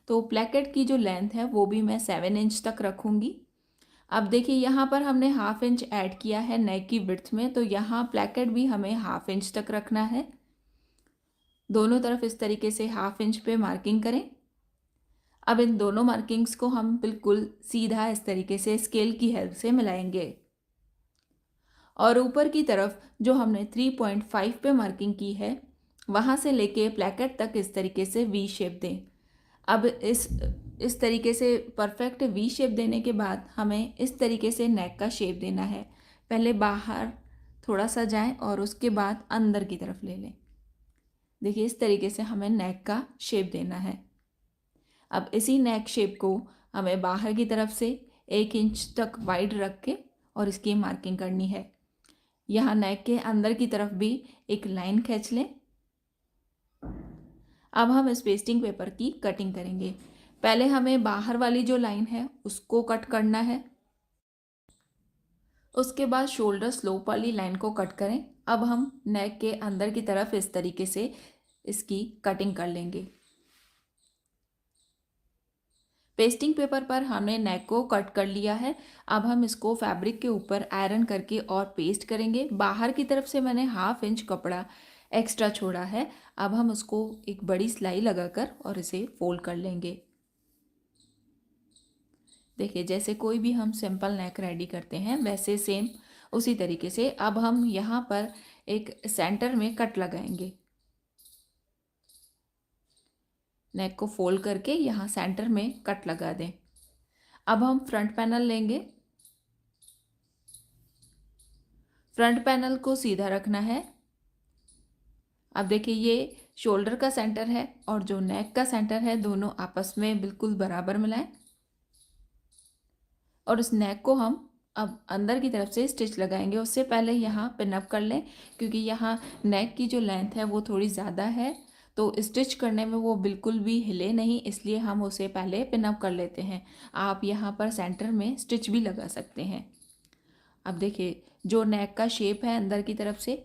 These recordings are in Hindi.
तो प्लेकेट की जो लेंथ है वो भी मैं 7 इंच तक रखूँगी। अब देखिए यहाँ पर हमने हाफ इंच ऐड किया है नेक की विड्थ में, तो यहाँ प्लेकेट भी हमें हाफ इंच तक रखना है। दोनों तरफ इस तरीके से हाफ इंच पे मार्किंग करें। अब इन दोनों मार्किंग्स को हम बिल्कुल सीधा इस तरीके से स्केल की हेल्प से मिलाएंगे और ऊपर की तरफ जो हमने 3.5 पे मार्किंग की है वहाँ से लेके प्लेकेट तक इस तरीके से वी शेप दें। अब इस तरीके से परफेक्ट वी शेप देने के बाद हमें इस तरीके से नेक का शेप देना है। पहले बाहर थोड़ा सा जाएं और उसके बाद अंदर की तरफ ले लें। देखिए इस तरीके से हमें नेक का शेप देना है। अब इसी नेक शेप को हमें बाहर की तरफ से 1 इंच तक वाइड रख के और इसकी मार्किंग करनी है। यहाँ नेक के अंदर की तरफ भी एक लाइन खींच लें। अब हम इस पेस्टिंग पेपर की कटिंग करेंगे। पहले हमें बाहर वाली जो लाइन है उसको कट करना है, उसके बाद शोल्डर स्लोप वाली लाइन को कट करें। अब हम नेक के अंदर की तरफ इस तरीके से इसकी कटिंग कर लेंगे। पेस्टिंग पेपर पर हमने नेक को कट कर लिया है। अब हम इसको फैब्रिक के ऊपर आयरन करके और पेस्ट करेंगे। बाहर की तरफ से मैंने हाफ इंच कपड़ा एक्स्ट्रा छोड़ा है। अब हम उसको एक बड़ी सिलाई लगाकर और इसे फोल्ड कर लेंगे। देखिए जैसे कोई भी हम सिंपल नेक रेडी करते हैं वैसे सेम उसी तरीके से अब हम यहाँ पर एक सेंटर में कट लगाएंगे। नेक को फोल्ड करके यहाँ सेंटर में कट लगा दें। अब हम फ्रंट पैनल लेंगे। फ्रंट पैनल को सीधा रखना है। अब देखिए ये शोल्डर का सेंटर है और जो नेक का सेंटर है दोनों आपस में बिल्कुल बराबर मिलाएं और इस नेक को हम अब अंदर की तरफ से स्टिच लगाएंगे। उससे पहले यहाँ पिन अप कर लें क्योंकि यहाँ नेक की जो लेंथ है वो थोड़ी ज़्यादा है, तो स्टिच करने में वो बिल्कुल भी हिले नहीं, इसलिए हम उसे पहले पिन अप कर लेते हैं। आप यहाँ पर सेंटर में स्टिच भी लगा सकते हैं। अब देखिए जो नेक का शेप है अंदर की तरफ से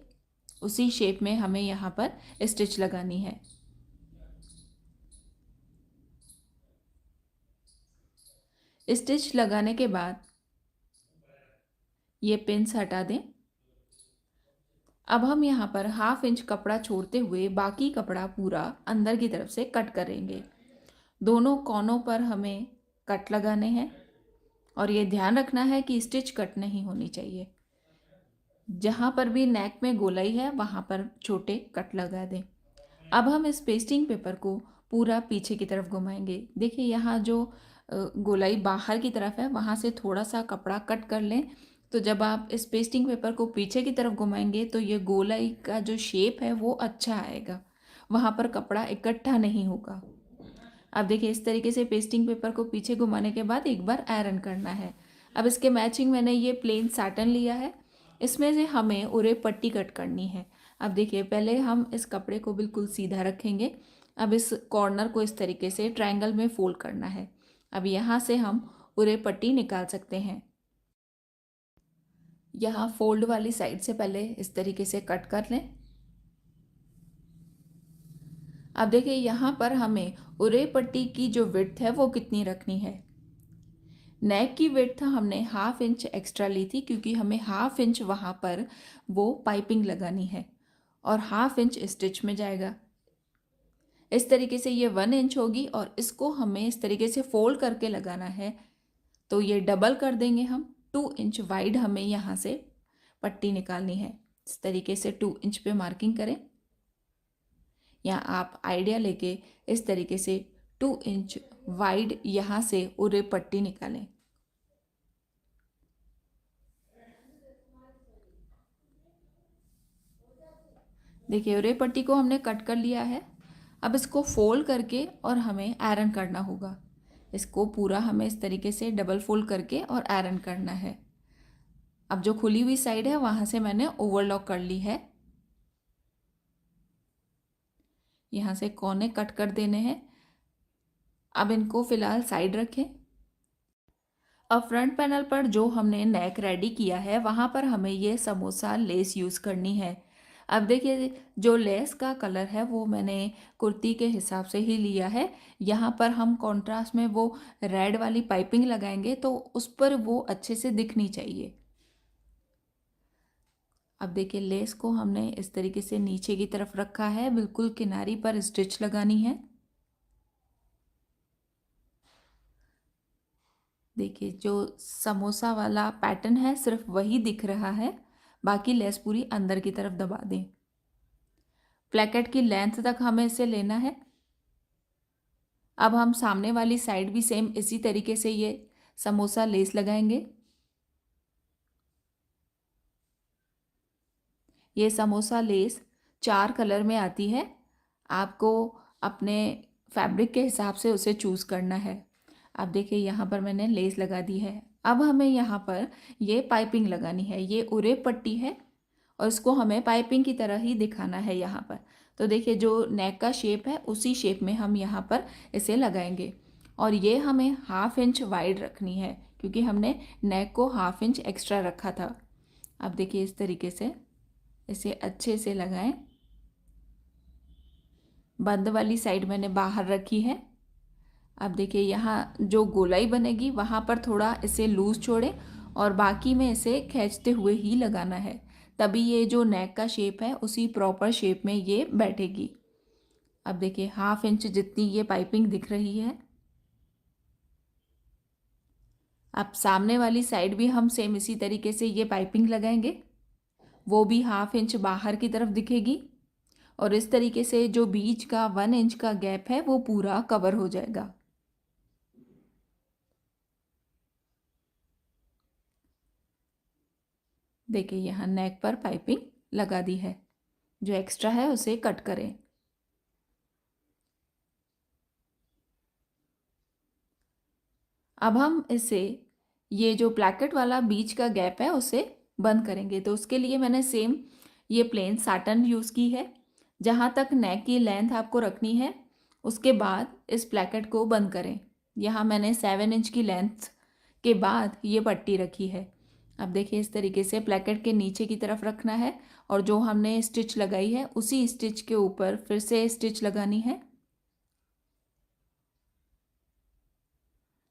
उसी शेप में हमें यहाँ पर स्टिच लगानी है। स्टिच लगाने के बाद ये पिन्स हटा दें। अब हम यहाँ पर हाफ इंच कपड़ा छोड़ते हुए बाकी कपड़ा पूरा अंदर की तरफ से कट करेंगे। दोनों कोनों पर हमें कट लगाने हैं और ये ध्यान रखना है कि स्टिच कट नहीं होनी चाहिए। जहाँ पर भी नेक में गोलाई है वहाँ पर छोटे कट लगा दें। अब हम इस पेस्टिंग पेपर को पूरा पीछे की तरफ घुमाएंगे। देखिए यहाँ जो गोलाई बाहर की तरफ है वहाँ से थोड़ा सा कपड़ा कट कर लें, तो जब आप इस पेस्टिंग पेपर को पीछे की तरफ घुमाएंगे तो ये गोलाई का जो शेप है वो अच्छा आएगा, वहाँ पर कपड़ा इकट्ठा नहीं होगा। अब देखिए इस तरीके से पेस्टिंग पेपर को पीछे घुमाने के बाद एक बार आयरन करना है। अब इसके मैचिंग मैंने ये प्लेन साटन लिया है, इसमें से हमें उरे पट्टी कट करनी है। अब देखिए पहले हम इस कपड़े को बिल्कुल सीधा रखेंगे। अब इस कॉर्नर को इस तरीके से ट्रायंगल में फोल्ड करना है। अब यहाँ से हम उरे पट्टी निकाल सकते हैं। यहाँ फोल्ड वाली साइड से पहले इस तरीके से कट कर लें। अब देखिए यहाँ पर हमें उरे पट्टी की जो विड्थ है वो कितनी रखनी है। नेक की विड्थ हमने हाफ इंच एक्स्ट्रा ली थी क्योंकि हमें हाफ इंच वहाँ पर वो पाइपिंग लगानी है और हाफ इंच स्टिच में जाएगा। इस तरीके से ये 1 इंच होगी और इसको हमें इस तरीके से फोल्ड करके लगाना है, तो ये डबल कर देंगे हम। 2 इंच वाइड हमें यहाँ से पट्टी निकालनी है। इस तरीके से 2 इंच पे मार्किंग करें या आप आइडिया लेके इस तरीके से 2 इंच वाइड यहाँ से उरे पट्टी निकालें। देखिए उरे पट्टी को हमने कट कर लिया है। अब इसको फोल्ड करके और हमें आयरन करना होगा। इसको पूरा हमें इस तरीके से डबल फोल्ड करके और आयरन करना है। अब जो खुली हुई साइड है वहाँ से मैंने ओवरलॉक कर ली है। यहाँ से कोने कट कर देने हैं। अब इनको फिलहाल साइड रखें। अब फ्रंट पैनल पर जो हमने नेक रेडी किया है वहाँ पर हमें ये समोसा लेस यूज़ करनी है। अब देखिए जो लेस का कलर है वो मैंने कुर्ती के हिसाब से ही लिया है। यहाँ पर हम कॉन्ट्रास्ट में वो रेड वाली पाइपिंग लगाएंगे तो उस पर वो अच्छे से दिखनी चाहिए। अब देखिए लेस को हमने इस तरीके से नीचे की तरफ रखा है, बिल्कुल किनारी पर स्टिच लगानी है। देखिए जो समोसा वाला पैटर्न है सिर्फ वही दिख रहा है, बाकी लेस पूरी अंदर की तरफ दबा दें। प्लेकेट की लेंथ तक हमें इसे लेना है। अब हम सामने वाली साइड भी सेम इसी तरीके से ये समोसा लेस लगाएंगे। ये समोसा लेस 4 कलर में आती है, आपको अपने फैब्रिक के हिसाब से उसे चूज़ करना है। अब देखिए यहाँ पर मैंने लेस लगा दी है। अब हमें यहाँ पर ये पाइपिंग लगानी है। ये उरे पट्टी है और इसको हमें पाइपिंग की तरह ही दिखाना है यहाँ पर। तो देखिए जो नेक का शेप है उसी शेप में हम यहाँ पर इसे लगाएंगे और ये हमें 1/2 इंच वाइड रखनी है क्योंकि हमने नेक को 1/2 इंच एक्स्ट्रा रखा था। अब देखिए इस तरीके से इसे अच्छे से लगाएं। बंद वाली साइड मैंने बाहर रखी है। अब देखिए यहाँ जो गोलाई बनेगी वहाँ पर थोड़ा इसे लूज छोड़ें और बाकी में इसे खींचते हुए ही लगाना है, तभी ये जो नेक का शेप है उसी प्रॉपर शेप में ये बैठेगी। अब देखिए 1/2 इंच जितनी ये पाइपिंग दिख रही है। अब सामने वाली साइड भी हम सेम इसी तरीके से ये पाइपिंग लगाएंगे, वो भी 1/2 इंच बाहर की तरफ दिखेगी और इस तरीके से जो बीच का 1 इंच का गैप है वो पूरा कवर हो जाएगा। देखिए यहाँ नेक पर पाइपिंग लगा दी है, जो एक्स्ट्रा है उसे कट करें। अब हम इसे ये जो प्लैकेट वाला बीच का गैप है उसे बंद करेंगे, तो उसके लिए मैंने सेम ये प्लेन साटन यूज़ की है। जहाँ तक नेक की लेंथ आपको रखनी है उसके बाद इस प्लैकेट को बंद करें। यहाँ मैंने 7 इंच की लेंथ के बाद ये पट्टी रखी है। अब देखिए इस तरीके से प्लैकेट के नीचे की तरफ रखना है और जो हमने स्टिच लगाई है उसी स्टिच के ऊपर फिर से स्टिच लगानी है।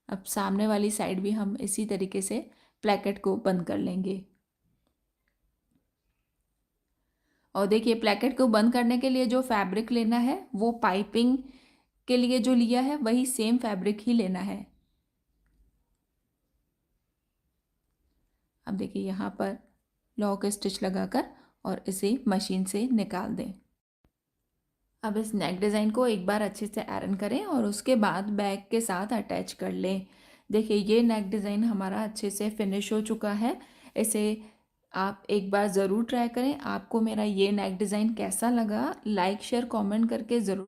अब सामने वाली साइड भी हम इसी तरीके से प्लैकेट को बंद कर लेंगे। और देखिए प्लैकेट को बंद करने के लिए जो फैब्रिक लेना है वो पाइपिंग के लिए जो लिया है वही सेम फैब्रिक ही लेना है। अब देखिए यहाँ पर लॉक स्टिच लगाकर और इसे मशीन से निकाल दें। अब इस नेक डिज़ाइन को एक बार अच्छे से आयरन करें और उसके बाद बैक के साथ अटैच कर लें। देखिए ये नेक डिज़ाइन हमारा अच्छे से फिनिश हो चुका है। इसे आप एक बार ज़रूर ट्राई करें। आपको मेरा ये नेक डिज़ाइन कैसा लगा, लाइक शेयर कमेंट करके ज़रूर